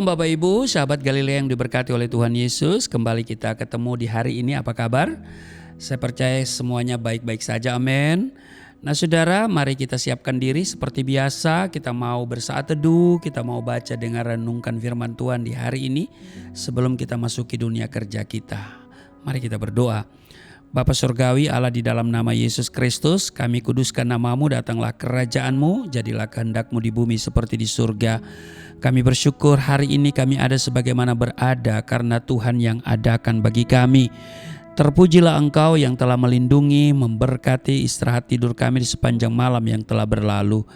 Shalom Bapak Ibu, sahabat Galilea yang diberkati oleh Tuhan Yesus. Kembali kita ketemu di hari ini, apa kabar? Saya percaya semuanya baik-baik saja, amin. Nah saudara, mari kita siapkan diri seperti biasa. Kita mau bersaat teduh, kita mau baca dengar renungkan firman Tuhan di hari ini sebelum kita masuki dunia kerja kita. Mari kita berdoa. Bapa Surgawi, Allah, di dalam nama Yesus Kristus, kami kuduskan namamu, datanglah kerajaan-Mu, jadilah kehendak-Mu di bumi seperti di surga. Kami bersyukur hari ini kami ada sebagaimana berada karena Tuhan yang adakan bagi kami. Terpujilah Engkau yang telah melindungi, memberkati istirahat tidur kami di sepanjang malam yang telah berlalu.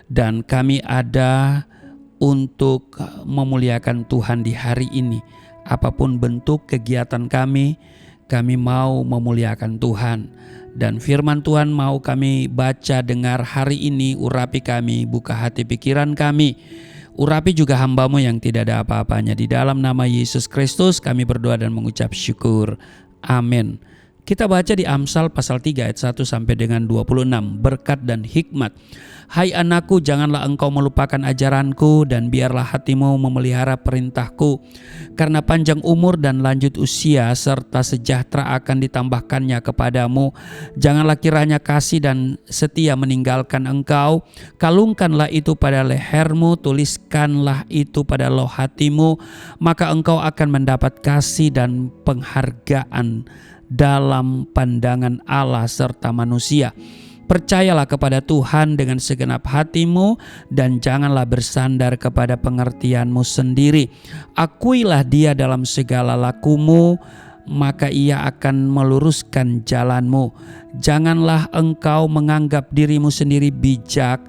Dan kami ada untuk memuliakan Tuhan di hari ini. Apapun bentuk kegiatan kami mau memuliakan Tuhan. Dan firman Tuhan mau kami baca dengar hari ini, urapi kami, buka hati pikiran kami. Urapi juga hamba-Mu yang tidak ada apa-apanya. Di dalam nama Yesus Kristus kami berdoa dan mengucap syukur. Amin. Kita baca di Amsal pasal 3 ayat 1 sampai dengan 26. Berkat dan hikmat. Hai anakku, janganlah engkau melupakan ajaranku dan biarlah hatimu memelihara perintahku. Karena panjang umur dan lanjut usia serta sejahtera akan ditambahkannya kepadamu. Janganlah kiranya kasih dan setia meninggalkan engkau. Kalungkanlah itu pada lehermu, tuliskanlah itu pada loh hatimu. Maka engkau akan mendapat kasih dan penghargaan dalam pandangan Allah serta manusia. Percayalah kepada Tuhan dengan segenap hatimu dan janganlah bersandar kepada pengertianmu sendiri. Akuilah Dia dalam segala lakumu, maka Ia akan meluruskan jalanmu. Janganlah engkau menganggap dirimu sendiri bijak.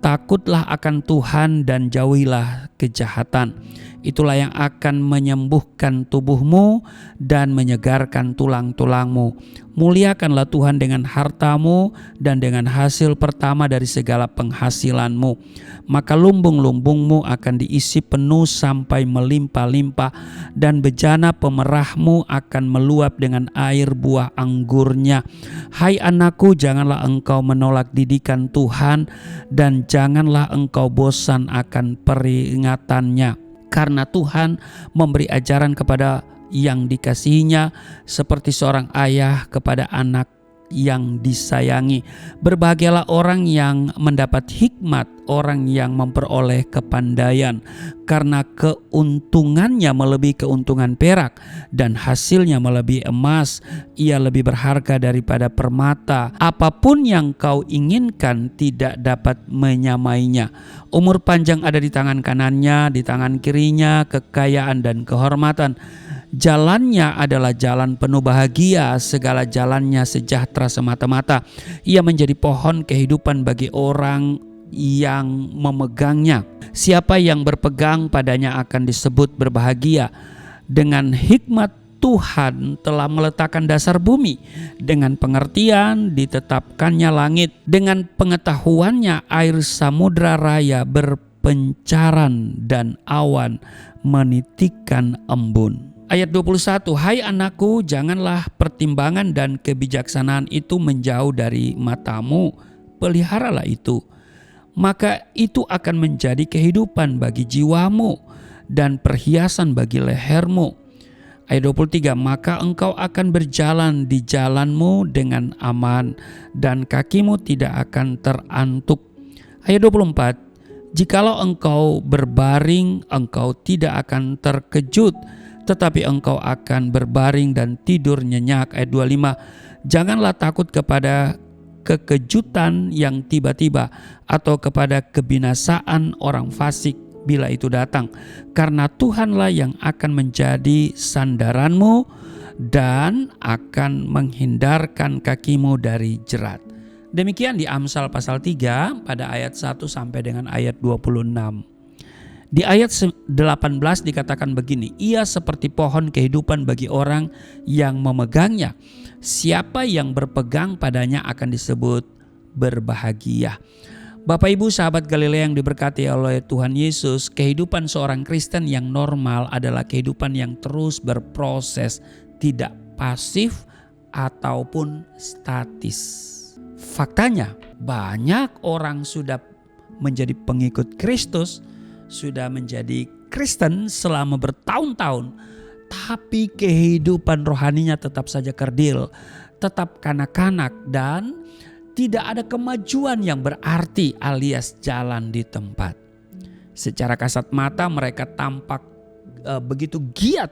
Takutlah akan Tuhan dan jauhilah kejahatan. Itulah yang akan menyembuhkan tubuhmu dan menyegarkan tulang-tulangmu. Muliakanlah Tuhan dengan hartamu dan dengan hasil pertama dari segala penghasilanmu. Maka lumbung-lumbungmu akan diisi penuh sampai melimpah-limpah dan bejana pemerahmu akan meluap dengan air buah anggurnya. Hai anakku, janganlah engkau menolak didikan Tuhan dan janganlah engkau bosan akan peringatannya. Karena Tuhan memberi ajaran kepada yang dikasihinya seperti seorang ayah kepada anak yang disayangi. Berbahagialah orang yang mendapat hikmat, orang yang memperoleh kepandaian, karena keuntungannya melebihi keuntungan perak dan hasilnya melebihi emas. Ia lebih berharga daripada permata. Apapun yang kau inginkan tidak dapat menyamainya. Umur panjang ada di tangan kanannya, di tangan kirinya kekayaan dan kehormatan. Jalannya adalah jalan penuh bahagia, segala jalannya sejahtera semata-mata. Ia menjadi pohon kehidupan bagi orang yang memegangnya. Siapa yang berpegang padanya akan disebut berbahagia. Dengan hikmat Tuhan telah meletakkan dasar bumi, dengan pengertian ditetapkannya langit, dengan pengetahuannya air samudra raya berpencaran dan awan menitikkan embun. Ayat 21, hai anakku, janganlah pertimbangan dan kebijaksanaan itu menjauh dari matamu, peliharalah itu. Maka itu akan menjadi kehidupan bagi jiwamu dan perhiasan bagi lehermu. Ayat 23, maka engkau akan berjalan di jalanmu dengan aman dan kakimu tidak akan terantuk. Ayat 24, jikalau engkau berbaring, engkau tidak akan terkejut, tetapi engkau akan berbaring dan tidur nyenyak. Ayat 25, janganlah takut kepada kekejutan yang tiba-tiba atau kepada kebinasaan orang fasik bila itu datang, karena Tuhanlah yang akan menjadi sandaranmu dan akan menghindarkan kakimu dari jerat. Demikian di Amsal pasal 3 pada ayat 1 sampai dengan ayat 26. Di ayat 18 dikatakan begini, ia seperti pohon kehidupan bagi orang yang memegangnya. Siapa yang berpegang padanya akan disebut berbahagia. Bapak Ibu sahabat Galilea yang diberkati oleh Tuhan Yesus, kehidupan seorang Kristen yang normal adalah kehidupan yang terus berproses, tidak pasif ataupun statis. Faktanya banyak orang sudah menjadi pengikut Kristus, sudah menjadi Kristen selama bertahun-tahun, tapi kehidupan rohaninya tetap saja kerdil, tetap kanak-kanak, dan tidak ada kemajuan yang berarti alias jalan di tempat. Secara kasat mata mereka tampak begitu giat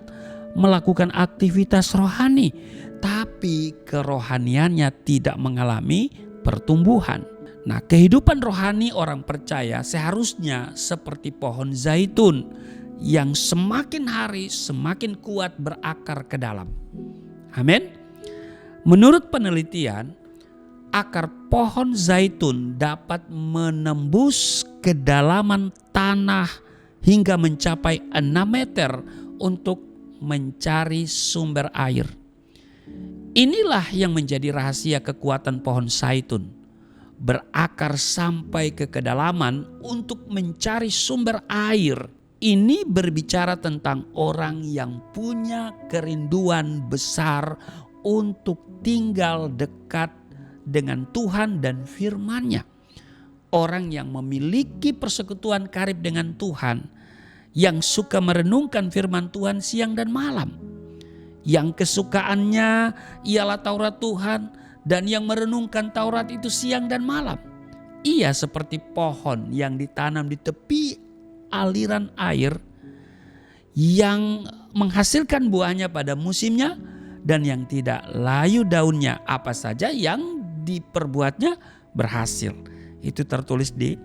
melakukan aktivitas rohani, tapi kerohaniannya tidak mengalami pertumbuhan. Nah, kehidupan rohani orang percaya seharusnya seperti pohon zaitun yang semakin hari semakin kuat berakar ke dalam. Amin. Menurut penelitian, akar pohon zaitun dapat menembus kedalaman tanah hingga mencapai 6 meter untuk mencari sumber air. Inilah yang menjadi rahasia kekuatan pohon zaitun. Berakar sampai ke kedalaman untuk mencari sumber air. Ini berbicara tentang orang yang punya kerinduan besar untuk tinggal dekat dengan Tuhan dan firman-Nya. Orang yang memiliki persekutuan karib dengan Tuhan, yang suka merenungkan firman Tuhan siang dan malam, yang kesukaannya ialah Taurat Tuhan, dan yang merenungkan Taurat itu siang dan malam. Ia seperti pohon yang ditanam di tepi aliran air, yang menghasilkan buahnya pada musimnya, dan yang tidak layu daunnya, apa saja yang diperbuatnya berhasil. Itu tertulis di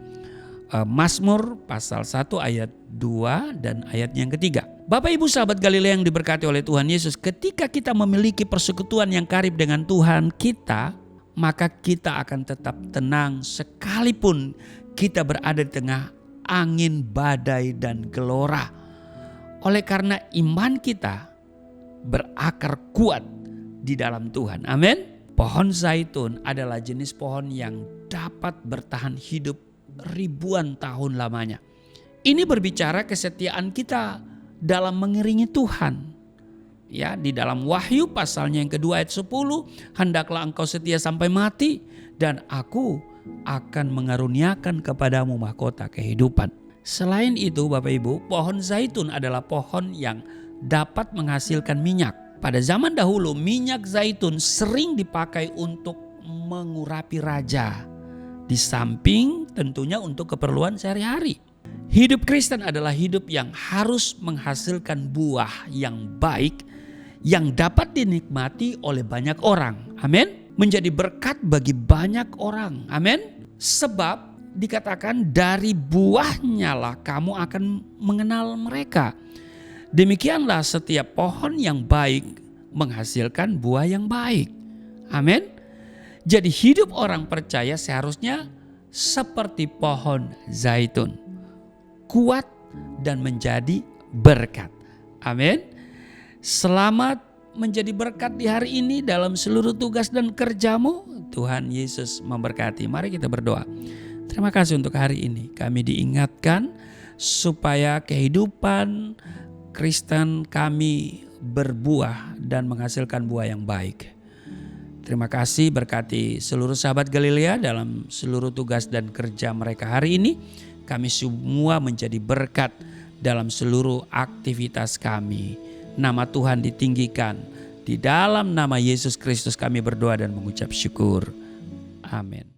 Mazmur pasal 1 ayat 2 dan ayatnya yang ketiga. Bapak Ibu sahabat Galilea yang diberkati oleh Tuhan Yesus, ketika kita memiliki persekutuan yang karib dengan Tuhan kita, maka kita akan tetap tenang sekalipun kita berada di tengah angin, badai, dan gelora. Oleh karena iman kita berakar kuat di dalam Tuhan. Amin. Pohon zaitun adalah jenis pohon yang dapat bertahan hidup ribuan tahun lamanya. Ini berbicara kesetiaan kita dalam mengiringi Tuhan. Ya, di dalam Wahyu pasalnya yang kedua ayat 10, hendaklah engkau setia sampai mati, dan aku akan mengaruniakan kepadamu mahkota kehidupan. Selain itu Bapak Ibu, pohon zaitun adalah pohon yang dapat menghasilkan minyak. Pada zaman dahulu minyak zaitun sering dipakai untuk mengurapi raja. Di samping tentunya untuk keperluan sehari-hari. Hidup Kristen adalah hidup yang harus menghasilkan buah yang baik yang dapat dinikmati oleh banyak orang. Amin. Menjadi berkat bagi banyak orang. Amin. Sebab dikatakan dari buahnya lah kamu akan mengenal mereka. Demikianlah setiap pohon yang baik menghasilkan buah yang baik. Amin. Jadi hidup orang percaya seharusnya seperti pohon zaitun. Kuat dan menjadi berkat. Amin. Selamat menjadi berkat di hari ini dalam seluruh tugas dan kerjamu. Tuhan Yesus memberkati. Mari kita berdoa. Terima kasih untuk hari ini. Kami diingatkan supaya kehidupan Kristen kami berbuah dan menghasilkan buah yang baik. Terima kasih, berkati seluruh sahabat Galilea dalam seluruh tugas dan kerja mereka hari ini. Kami semua menjadi berkat dalam seluruh aktivitas kami. Nama Tuhan ditinggikan. Di dalam nama Yesus Kristus kami berdoa dan mengucap syukur. Amin.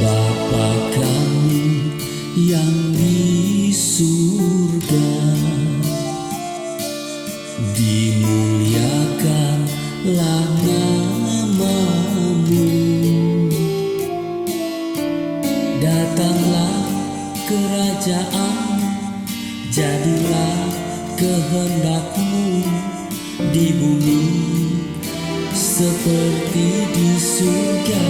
Bapa kami yang di surga, dimuliakanlah nama-Mu. Datanglah kerajaan, jadilah kehendak-Mu di bumi seperti di surga.